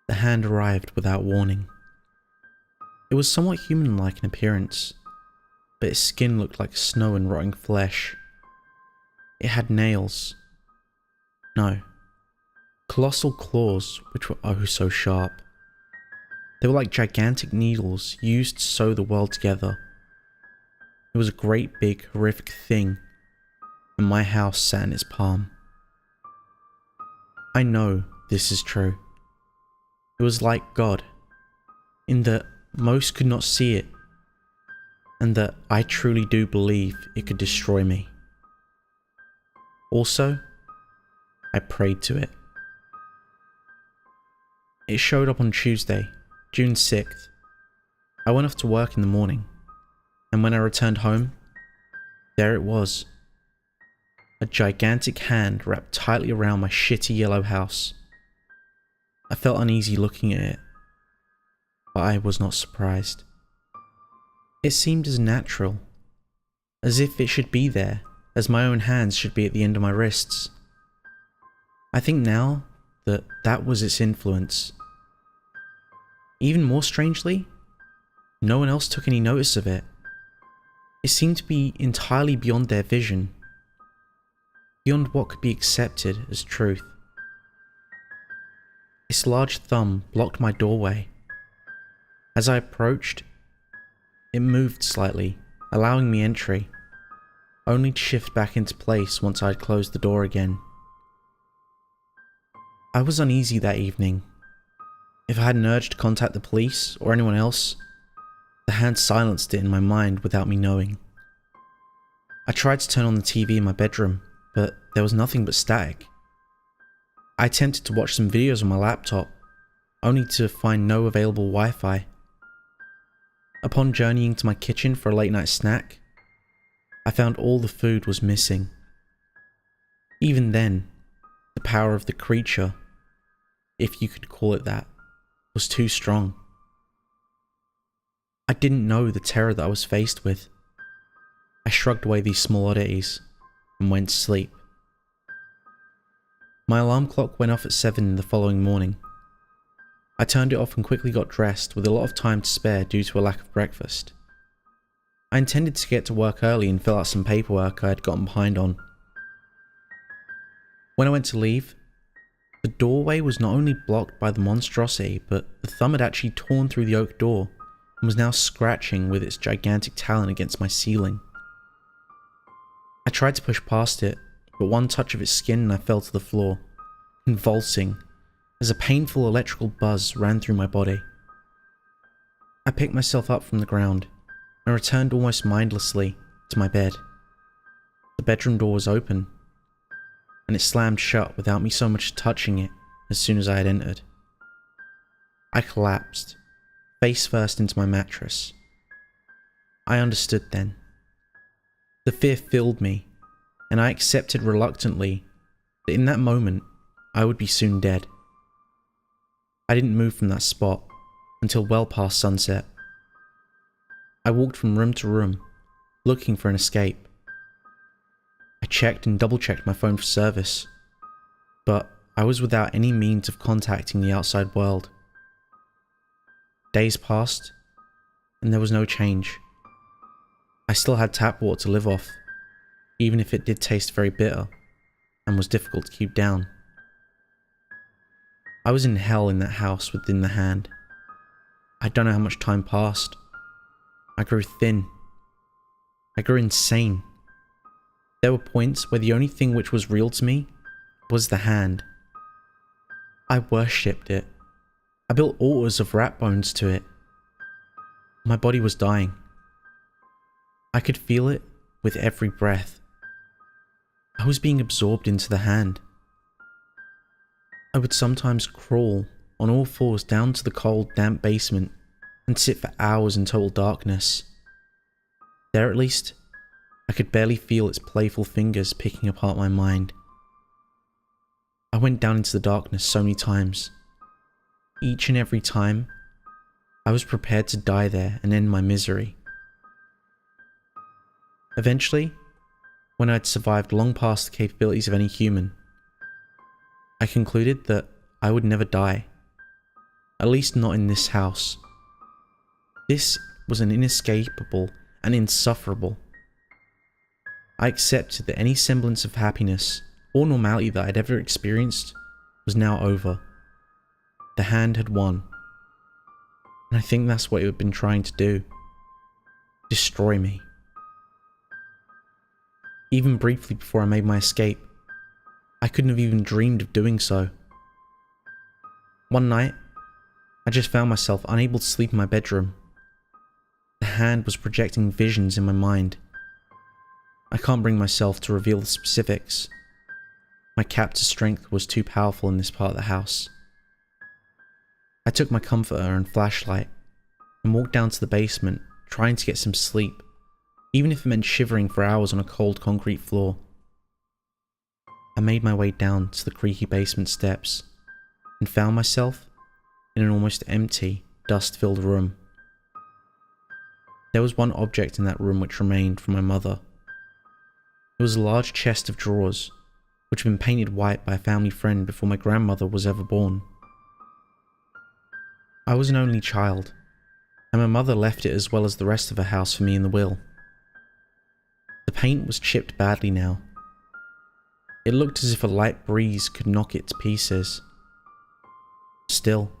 the hand arrived without warning. It was somewhat human-like in appearance, but its skin looked like snow and rotting flesh. It had nails. No. Colossal claws, which were oh so sharp. They were like gigantic needles used to sew the world together. It was a great big horrific thing, and my house sat in its palm. I know this is true. It was like God, in that most could not see it, and that I truly do believe it could destroy me. Also, I prayed to it. It showed up on Tuesday, June 6th. I went off to work in the morning, and when I returned home, there it was. A gigantic hand wrapped tightly around my shitty yellow house. I felt uneasy looking at it, but I was not surprised. It seemed as natural, as if it should be there, as my own hands should be at the end of my wrists. I think now that that was its influence. Even more strangely, no one else took any notice of it. It seemed to be entirely beyond their vision, beyond what could be accepted as truth. Its large thumb blocked my doorway. As I approached, it moved slightly, allowing me entry, only to shift back into place once I had closed the door again. I was uneasy that evening. If I had an urge to contact the police or anyone else, the hand silenced it in my mind without me knowing. I tried to turn on the TV in my bedroom, but there was nothing but static. I attempted to watch some videos on my laptop, only to find no available Wi-Fi. Upon journeying to my kitchen for a late night snack, I found all the food was missing. Even then, the power of the creature, if you could call it that, was too strong. I didn't know the terror that I was faced with. I shrugged away these small oddities and went to sleep. My alarm clock went off at 7 the following morning. I turned it off and quickly got dressed with a lot of time to spare due to a lack of breakfast. I intended to get to work early and fill out some paperwork I had gotten behind on. When I went to leave, the doorway was not only blocked by the monstrosity, but the thumb had actually torn through the oak door and was now scratching with its gigantic talon against my ceiling. I tried to push past it, but one touch of its skin and I fell to the floor, convulsing, as a painful electrical buzz ran through my body. I picked myself up from the ground and returned almost mindlessly to my bed. The bedroom door was open, and it slammed shut without me so much as touching it as soon as I had entered. I collapsed, face first into my mattress. I understood then. The fear filled me, and I accepted reluctantly that in that moment I would be soon dead. I didn't move from that spot until well past sunset. I walked from room to room, looking for an escape. I checked and double-checked my phone for service, but I was without any means of contacting the outside world. Days passed, and there was no change. I still had tap water to live off, even if it did taste very bitter and was difficult to keep down. I was in hell in that house within the hand. I don't know how much time passed. I grew thin. I grew insane. There were points where the only thing which was real to me was the hand. I worshipped it. I built altars of rat bones to it. My body was dying. I could feel it with every breath. I was being absorbed into the hand. I would sometimes crawl on all fours down to the cold, damp basement and sit for hours in total darkness. There at least, I could barely feel its playful fingers picking apart my mind. I went down into the darkness so many times. Each and every time, I was prepared to die there and end my misery. Eventually, when I had survived long past the capabilities of any human, I concluded that I would never die. At least not in this house. This was an inescapable and insufferable. I accepted that any semblance of happiness or normality that I'd ever experienced was now over. The hand had won. And I think that's what it had been trying to do. Destroy me. Even briefly before I made my escape, I couldn't have even dreamed of doing so. One night, I just found myself unable to sleep in my bedroom. The hand was projecting visions in my mind. I can't bring myself to reveal the specifics. My captor's strength was too powerful in this part of the house. I took my comforter and flashlight and walked down to the basement, trying to get some sleep, even if it meant shivering for hours on a cold concrete floor. I made my way down to the creaky basement steps and found myself in an almost empty, dust-filled room. There was one object in that room which remained from my mother. It was a large chest of drawers, which had been painted white by a family friend before my grandmother was ever born. I was an only child, and my mother left it as well as the rest of her house for me in the will. The paint was chipped badly now. It looked as if a light breeze could knock it to pieces. Still,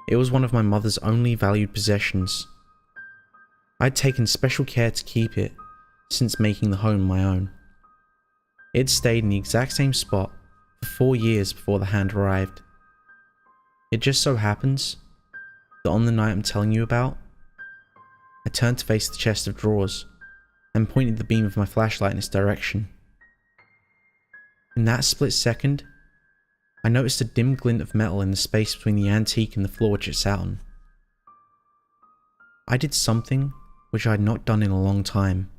it was one of my mother's only valued possessions. I'd taken special care to keep it since making the home my own. It had stayed in the exact same spot for 4 years before the hand arrived. It just so happens that on the night I'm telling you about, I turned to face the chest of drawers and pointed the beam of my flashlight in its direction. In that split second, I noticed a dim glint of metal in the space between the antique and the floor which it sat on. I did something which I had not done in a long time.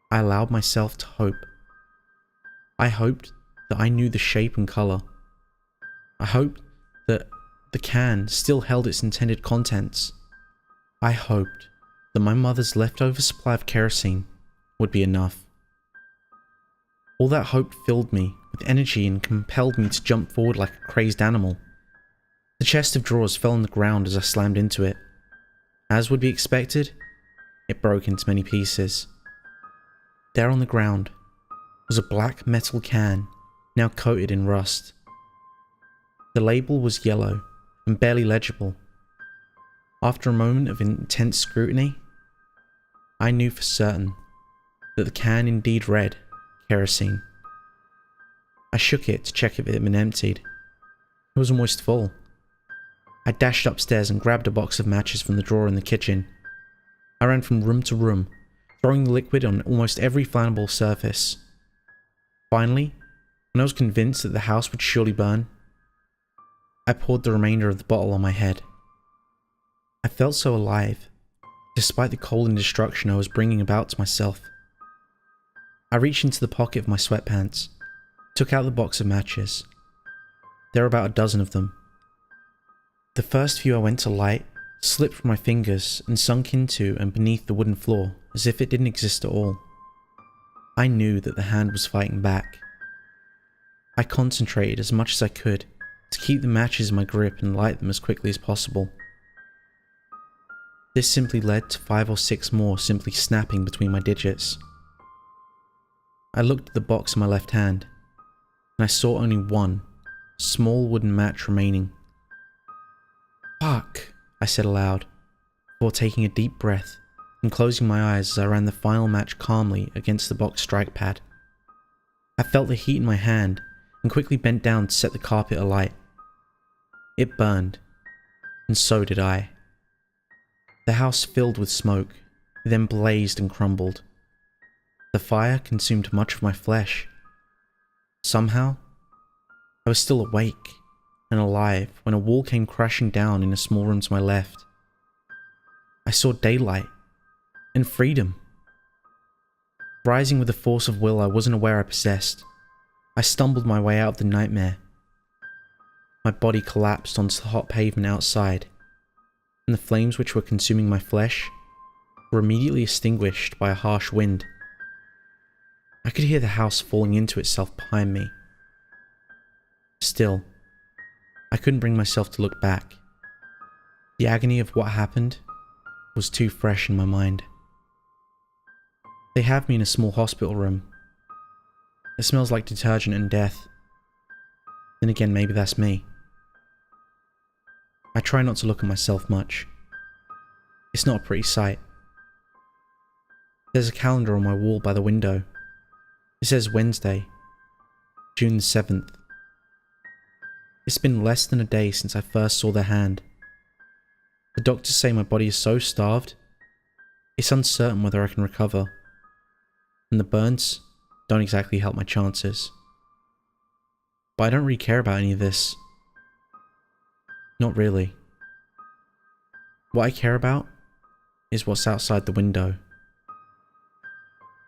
I allowed myself to hope. I hoped that I knew the shape and colour. I hoped that the can still held its intended contents. I hoped that my mother's leftover supply of kerosene would be enough. All that hope filled me with energy and compelled me to jump forward like a crazed animal. The chest of drawers fell on the ground as I slammed into it. As would be expected, it broke into many pieces. There on the ground was a black metal can, now coated in rust. The label was yellow and barely legible. After a moment of intense scrutiny, I knew for certain that the can indeed read kerosene. I shook it to check if it had been emptied. It was almost full. I dashed upstairs and grabbed a box of matches from the drawer in the kitchen. I ran from room to room, throwing the liquid on almost every flammable surface. Finally, when I was convinced that the house would surely burn, I poured the remainder of the bottle on my head. I felt so alive, despite the cold and destruction I was bringing about to myself. I reached into the pocket of my sweatpants, took out the box of matches. There were about a dozen of them. The first few I went to light slipped from my fingers and sunk into and beneath the wooden floor as if it didn't exist at all. I knew that the hand was fighting back. I concentrated as much as I could to keep the matches in my grip and light them as quickly as possible. This simply led to 5 or 6 more simply snapping between my digits. I looked at the box in my left hand, and I saw only one small wooden match remaining. "Fuck," I said aloud, before taking a deep breath and closing my eyes as I ran the final match calmly against the box strike pad. I felt the heat in my hand and quickly bent down to set the carpet alight. It burned, and so did I. The house filled with smoke, it then blazed and crumbled. The fire consumed much of my flesh. Somehow, I was still awake and alive when a wall came crashing down in a small room to my left. I saw daylight and freedom. Rising with a force of will I wasn't aware I possessed, I stumbled my way out of the nightmare. My body collapsed onto the hot pavement outside, and the flames which were consuming my flesh were immediately extinguished by a harsh wind. I could hear the house falling into itself behind me. Still, I couldn't bring myself to look back. The agony of what happened was too fresh in my mind. They have me in a small hospital room. It smells like detergent and death. Then again, maybe that's me. I try not to look at myself much. It's not a pretty sight. There's a calendar on my wall by the window. It says Wednesday, June the 7th. It's been less than a day since I first saw the hand. The doctors say my body is so starved, it's uncertain whether I can recover. And the burns don't exactly help my chances. But I don't really care about any of this. Not really. What I care about is what's outside the window.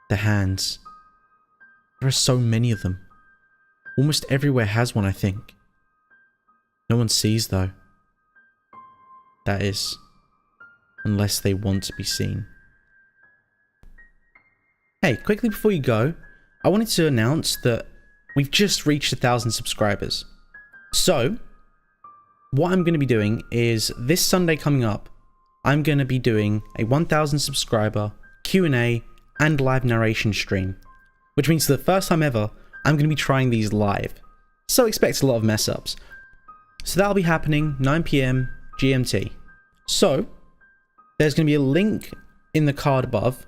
The hands. There are so many of them. Almost everywhere has one, I think. No one sees though. That is, unless they want to be seen. Hey, quickly before you go, I wanted to announce that we've just reached 1,000 subscribers. So, what I'm going to be doing is, this Sunday coming up, I'm going to be doing a 1,000 subscriber Q&A and live narration stream. Which means for the first time ever, I'm going to be trying these live. So expect a lot of mess ups. So that'll be happening 9 PM GMT. So, there's going to be a link in the card above,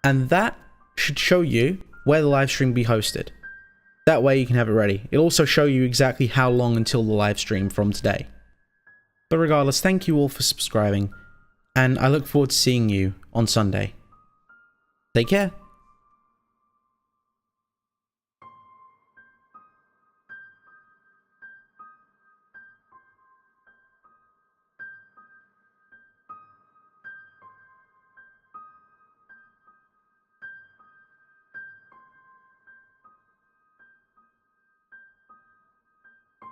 and that should show you where the live stream will be hosted. That way you can have it ready. It'll also show you exactly how long until the live stream from today. But regardless, thank you all for subscribing, and I look forward to seeing you on Sunday. Take care.